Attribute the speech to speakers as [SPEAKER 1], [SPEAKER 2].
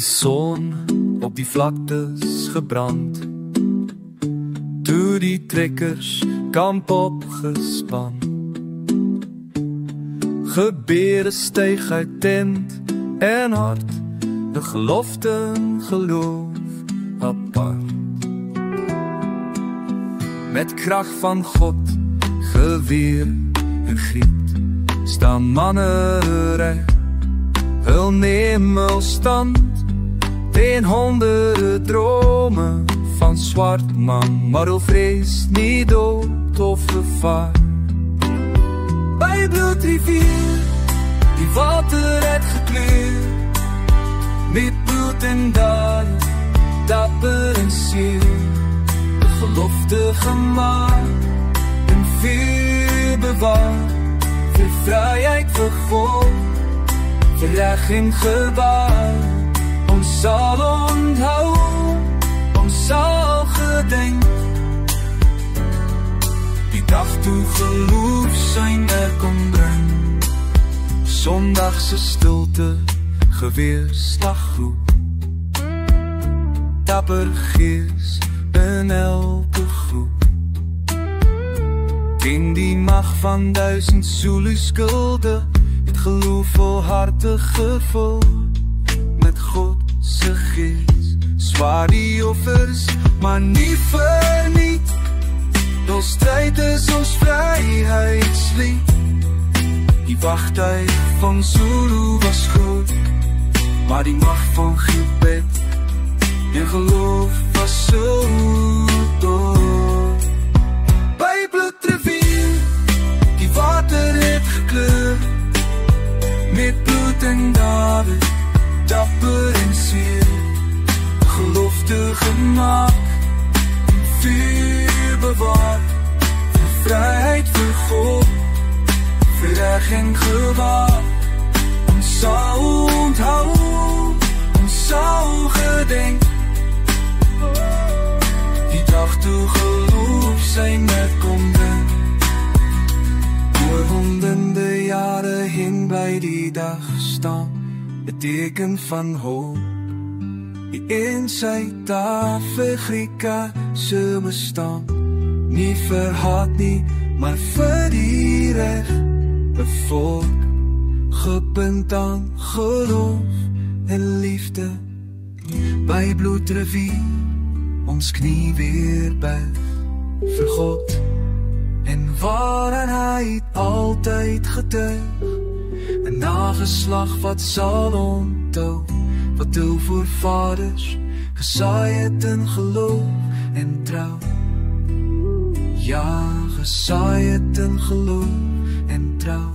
[SPEAKER 1] son op die vlaktes gebrand, toe die trekkers kamp opgespan. Gebede styg uit tent en hart, 'n gelofte en geloof apart. Met krag van God, geweer en griet, staan manne reg, hul neem hul stand, teen honderde drome van swart man, maar hul vrees nie dood of gevaar. By bloedrivier, die water het gekleur, met bloed en daad, dapper en seer, 'n gelofte gemaak, en vuur bewaar, vir vryheid, vir God, vir reg en gewaar. Ons sal onthou, ons sal gedenk, die dag toe geloof syne kom bring. Sondagse stilte, geweerslaggroep, dapper gees in elke groep. Teen die mag van 1000 Zulu skulde, het geloof volhartig gevul met God se gees. Zwaar die offers, maar nie verniet, ons stryd is ons vryheidslied. Die wagtyd van Zulu was groot, maar die mag van gebed en geloof was so dood. By bloedrivier, die water het gekleur, met bloed en David, dapper en seer, gelofte gemaak, en vuur bewaar, vir vryheid, vir God, vir reg en gewaar. Ons sal onthou, ons sal gedenk, die dag toe geloof syne kom bring. Oor honderde jare heen by die dag staan, 'n teken van hoop, die in Suid-Afrika se bestaan, nie vir haat nie, maar vir die reg, 'n volk gepunt aan geloof en liefde. By bloedrivier, ons knie weer buig vir God, en waaraan hy het altyd getuig, 'n nageslag wat sal onthou, wat hul voorvaders gesaai het in geloof en trou. Ja, gesaai het in geloof en trou.